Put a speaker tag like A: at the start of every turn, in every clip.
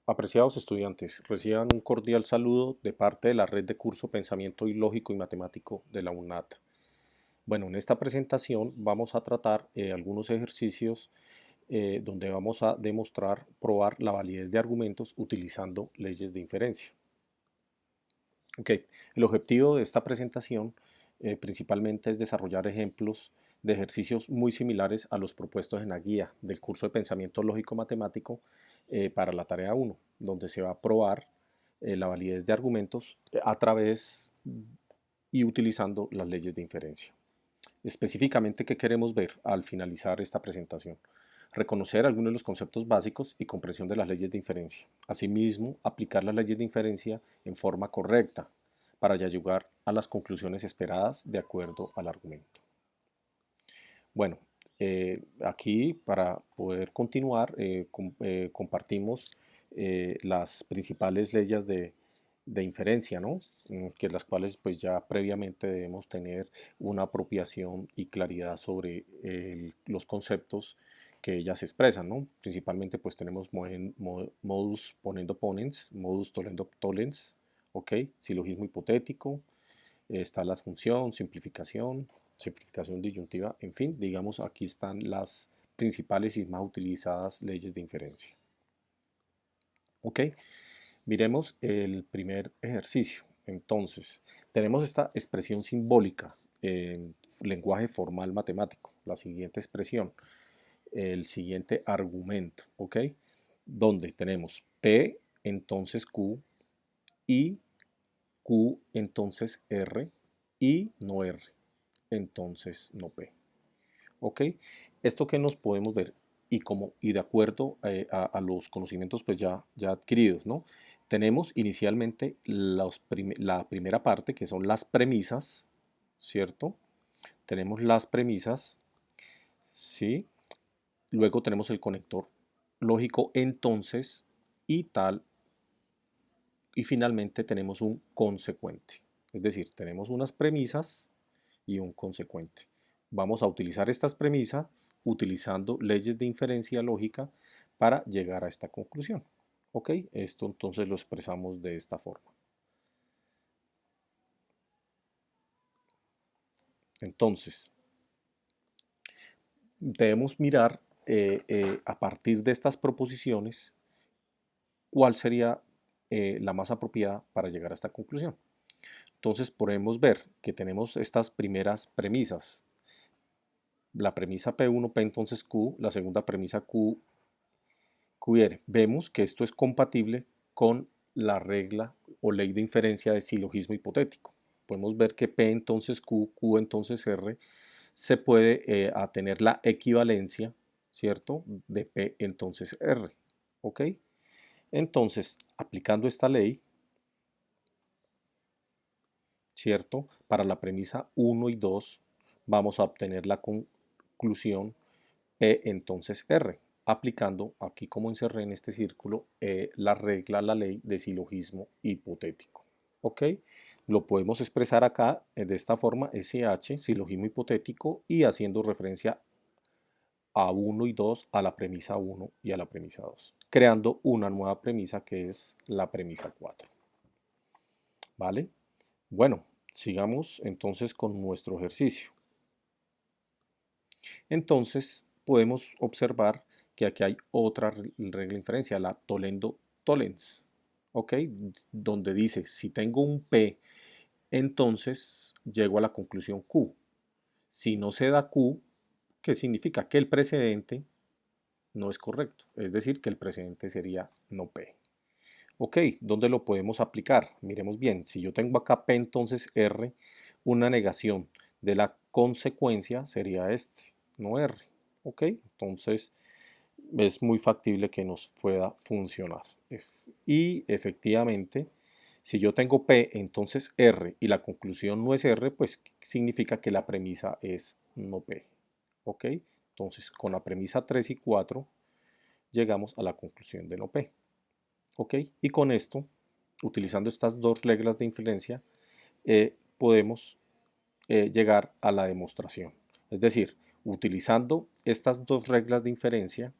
A: Apreciados estudiantes, reciban un cordial saludo de parte de la red de curso Pensamiento Ilógico y Matemático de la UNAT. Bueno, en esta presentación vamos a tratar algunos ejercicios donde vamos a demostrar, probar la validez de argumentos utilizando leyes de inferencia. Ok, el objetivo de esta presentación principalmente es desarrollar ejemplos de ejercicios muy similares a los propuestos en la guía del curso de Pensamiento Lógico Matemático para la tarea 1, donde se va a probar la validez de argumentos a través y utilizando las leyes de inferencia. Específicamente, ¿qué queremos ver al finalizar esta presentación? Reconocer algunos de los conceptos básicos y comprensión de las leyes de inferencia. Asimismo, aplicar las leyes de inferencia en forma correcta para llegar a las conclusiones esperadas de acuerdo al argumento. Bueno, aquí para poder continuar compartimos las principales leyes de inferencia, ¿no? Que las cuales pues ya previamente debemos tener una apropiación y claridad sobre los conceptos que ellas expresan, ¿no? Principalmente pues tenemos modus ponendo ponens, modus tollendo tollens, ¿ok? Silogismo hipotético, está la función, simplificación, simplificación disyuntiva, en fin, digamos aquí están las principales y más utilizadas leyes de inferencia. ¿Ok? Miremos el primer ejercicio. Entonces, tenemos esta expresión simbólica en lenguaje formal matemático, la siguiente expresión, el siguiente argumento, ¿ok? Donde tenemos P, entonces Q, y Q, entonces R, y no R, entonces no P. ¿Ok? Esto que nos podemos ver y de acuerdo a los conocimientos pues ya adquiridos, ¿no? Tenemos inicialmente la primera parte que son las premisas, ¿cierto? Tenemos las premisas, ¿sí? Luego tenemos el conector lógico entonces y tal. Y finalmente tenemos un consecuente. Es decir, tenemos unas premisas y un consecuente. Vamos a utilizar estas premisas utilizando leyes de inferencia lógica para llegar a esta conclusión. ¿Ok? Esto entonces lo expresamos de esta forma. Entonces, debemos mirar a partir de estas proposiciones cuál sería la más apropiada para llegar a esta conclusión. Entonces podemos ver que tenemos estas primeras premisas. La premisa P1, P entonces Q, la segunda premisa Q, QR. Vemos que esto es compatible con la regla o ley de inferencia de silogismo hipotético. Podemos ver que P entonces Q, Q entonces R, se puede tener la equivalencia, ¿cierto? De P entonces R. ¿Ok? Entonces, aplicando esta ley, ¿cierto? Para la premisa 1 y 2, vamos a obtener la conclusión P entonces R, aplicando aquí como encerré en este círculo la regla, la ley de silogismo hipotético. ¿Ok? Lo podemos expresar acá de esta forma, SH, silogismo hipotético, y haciendo referencia a 1 y 2, a la premisa 1 y a la premisa 2, creando una nueva premisa que es la premisa 4. ¿Vale? Bueno, sigamos entonces con nuestro ejercicio. Entonces podemos observar que aquí hay otra regla de inferencia, la Tollendo-Tollens, ¿ok? Donde dice, si tengo un P, entonces llego a la conclusión Q. Si no se da Q, ¿qué significa? Que el precedente no es correcto, es decir, que el precedente sería no P. Ok, ¿dónde lo podemos aplicar? Miremos bien, si yo tengo acá P entonces R, una negación de la consecuencia sería este, no R. Ok, entonces es muy factible que nos pueda funcionar. Y efectivamente, si yo tengo P entonces R y la conclusión no es R, pues significa que la premisa es no P. Ok, entonces con la premisa 3 y 4 llegamos a la conclusión de no P. ¿Ok? Y con esto, utilizando estas dos reglas de inferencia, podemos llegar a la demostración. Es decir, utilizando estas dos reglas de inferencia,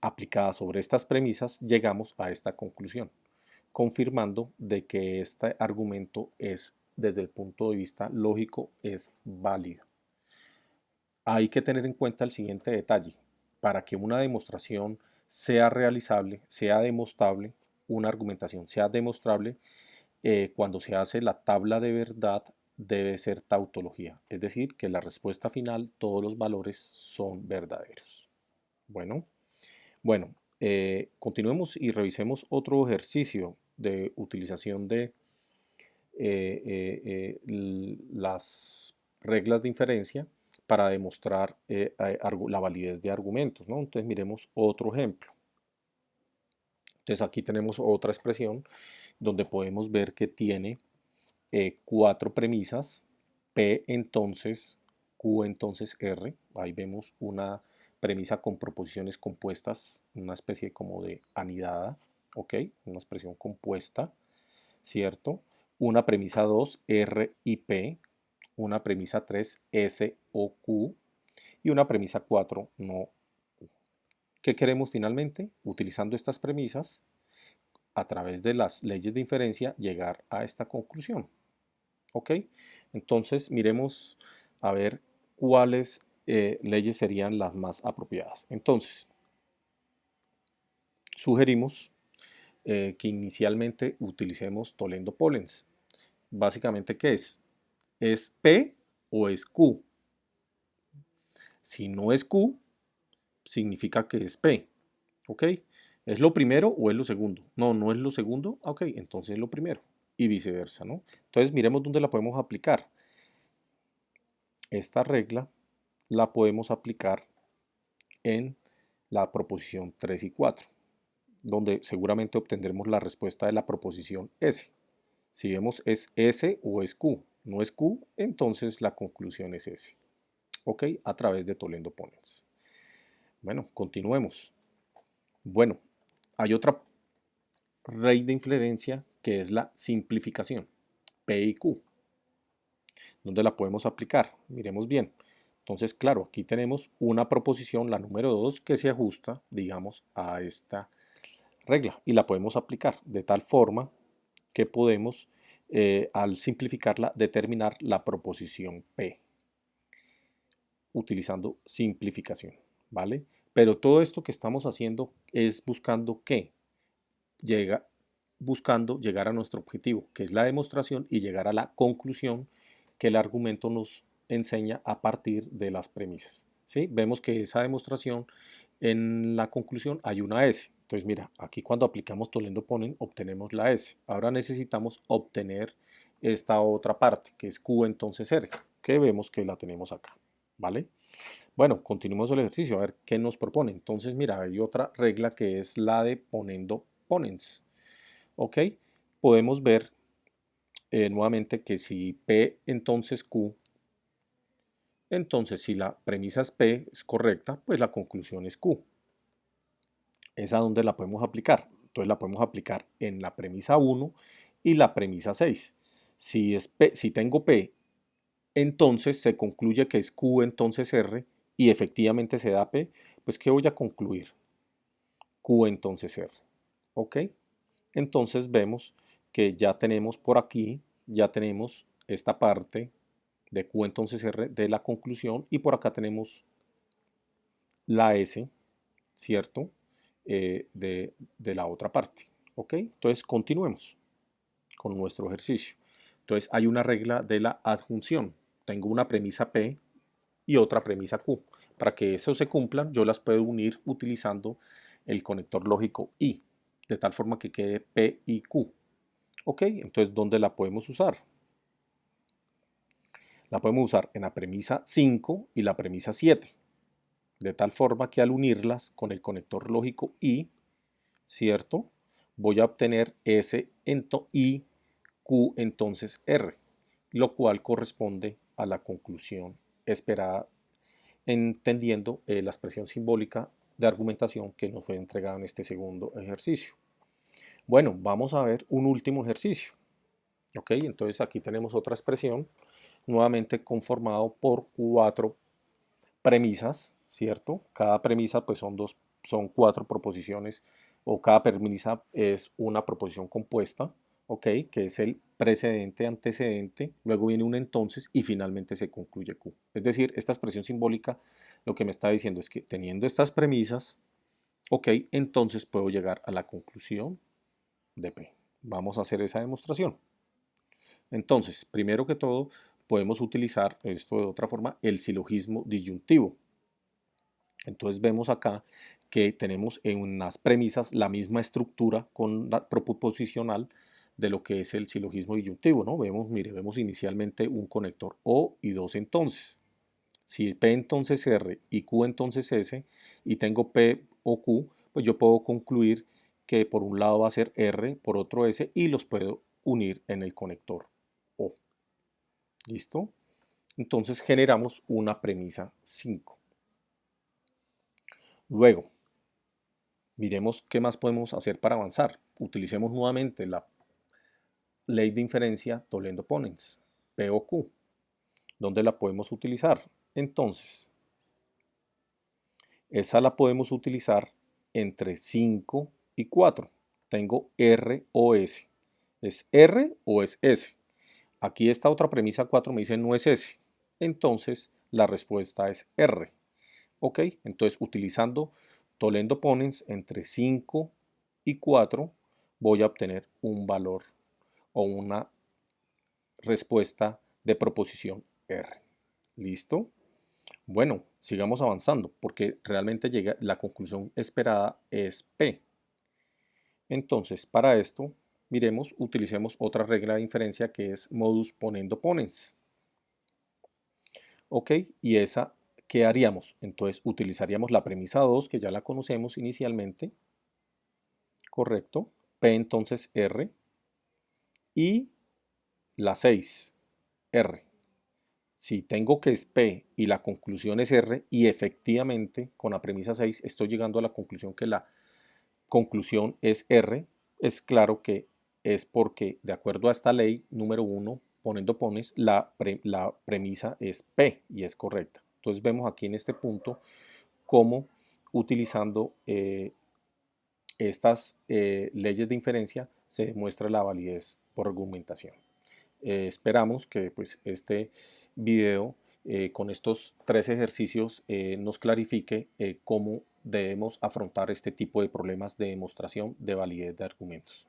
A: aplicada sobre estas premisas, llegamos a esta conclusión, confirmando de que este argumento es, desde el punto de vista lógico, es válido. Hay que tener en cuenta el siguiente detalle. Para que una demostración sea realizable, sea demostrable, una argumentación sea demostrable, cuando se hace la tabla de verdad debe ser tautología, es decir, que la respuesta final, todos los valores son verdaderos. Bueno, continuemos y revisemos otro ejercicio de utilización de las reglas de inferencia para demostrar la validez de argumentos, ¿no? Entonces miremos otro ejemplo. Entonces aquí tenemos otra expresión donde podemos ver que tiene 4 premisas, P entonces, Q entonces R. Ahí vemos una premisa con proposiciones compuestas, una especie como de anidada, ¿ok? Una expresión compuesta, ¿cierto? Una premisa 2, R y P. Una premisa 3, S o Q. Y una premisa 4, no Q. ¿Qué queremos finalmente? Utilizando estas premisas, a través de las leyes de inferencia, llegar a esta conclusión. ¿Ok? Entonces miremos a ver cuáles leyes serían las más apropiadas. Entonces, sugerimos que inicialmente utilicemos Toledo-Pollens. Básicamente, ¿qué es? ¿Es P o es Q? Si no es Q, significa que es P. ¿Ok? ¿Es lo primero o es lo segundo? No, no es lo segundo. Ok, entonces es lo primero. Y viceversa, ¿no? Entonces miremos dónde la podemos aplicar. Esta regla la podemos aplicar en la proposición 3 y 4, donde seguramente obtendremos la respuesta de la proposición S. Si vemos es S o es Q, no es Q, entonces la conclusión es S. ¿Ok? A través de Toledo-Pollens. Bueno, continuemos. Bueno, hay otra ley de inferencia que es la simplificación, P y Q. ¿Dónde la podemos aplicar? Miremos bien. Entonces, claro, aquí tenemos una proposición, la número 2, que se ajusta, digamos, a esta regla y la podemos aplicar de tal forma que podemos, al simplificarla, determinar la proposición P utilizando simplificación, ¿vale? Pero todo esto que estamos haciendo es buscando ¿qué? Buscando llegar a nuestro objetivo, que es la demostración y llegar a la conclusión que el argumento nos enseña a partir de las premisas. ¿Sí? Vemos que esa demostración, en la conclusión hay una S. Entonces mira, aquí cuando aplicamos Toledo-Pollens obtenemos la S. Ahora necesitamos obtener esta otra parte, que es Q entonces R, que vemos que la tenemos acá. ¿Vale? Bueno, continuemos el ejercicio, a ver qué nos propone. Entonces mira, hay otra regla que es la de ponendo ponens. ¿Ok? Podemos ver nuevamente que si P entonces Q, entonces si la premisa es P es correcta, pues la conclusión es Q. ¿Es a dónde la podemos aplicar? Entonces la podemos aplicar en la premisa 1 y la premisa 6. Si tengo P, entonces se concluye que es Q entonces R y efectivamente se da P, pues ¿qué voy a concluir? Q entonces R. ¿Ok? Entonces vemos que ya tenemos por aquí, ya tenemos esta parte de Q entonces R de la conclusión y por acá tenemos la S, ¿cierto? De la otra parte. ¿Ok? Entonces continuemos con nuestro ejercicio. Entonces hay una regla de la adjunción. Tengo una premisa P y otra premisa Q. Para que eso se cumplan, yo las puedo unir utilizando el conector lógico I, de tal forma que quede P y Q. Ok, entonces ¿dónde la podemos usar? La podemos usar en la premisa 5 y la premisa 7, de tal forma que al unirlas con el conector lógico I, ¿cierto? Voy a obtener S y Q entonces R, lo cual corresponde a la conclusión esperada, entendiendo la expresión simbólica de argumentación que nos fue entregada en este segundo ejercicio. Bueno, vamos a ver un último ejercicio. Ok, entonces aquí tenemos otra expresión, nuevamente conformado por 4 premisas, ¿cierto? Cada premisa pues son son 4 proposiciones, o cada premisa es una proposición compuesta, ¿ok? Que es el precedente, antecedente, luego viene un entonces y finalmente se concluye Q. Es decir, esta expresión simbólica lo que me está diciendo es que teniendo estas premisas, ok, entonces puedo llegar a la conclusión de P. Vamos a hacer esa demostración. Entonces, primero que todo, podemos utilizar esto de otra forma, el silogismo disyuntivo. Entonces vemos acá que tenemos en unas premisas la misma estructura con la proposicional de lo que es el silogismo disyuntivo, ¿no? Mire, vemos inicialmente un conector O y dos entonces. Si P entonces R y Q entonces S y tengo P o Q, pues yo puedo concluir que por un lado va a ser R, por otro S y los puedo unir en el conector O. ¿Listo? Entonces generamos una premisa 5. Luego, miremos qué más podemos hacer para avanzar. Utilicemos nuevamente la ley de inferencia Toledo-Ponens, P o Q. ¿Dónde la podemos utilizar? Entonces, esa la podemos utilizar entre 5 y 4. Tengo R o S. ¿Es R o es S? Aquí esta otra premisa 4 me dice no es S. Entonces, la respuesta es R. ¿Ok? Entonces, utilizando Toledo-Ponens entre 5 y 4, voy a obtener un valor o una respuesta de proposición R. ¿Listo? Bueno, sigamos avanzando porque realmente la conclusión esperada es P. Entonces, para esto, miremos, utilicemos otra regla de inferencia que es modus ponendo ponens. ¿Ok? Y esa, ¿qué haríamos? Entonces, utilizaríamos la premisa 2, que ya la conocemos inicialmente. Correcto. P entonces R. Y la 6, R. Si tengo que es P y la conclusión es R, y efectivamente con la premisa 6 estoy llegando a la conclusión que la conclusión es R, es claro que es porque de acuerdo a esta ley número 1, poniendo pones, la premisa es P y es correcta. Entonces vemos aquí en este punto cómo utilizando estas leyes de inferencia se demuestra la validez por argumentación. Esperamos que pues, este video con estos 3 ejercicios nos clarifique cómo debemos afrontar este tipo de problemas de demostración de validez de argumentos.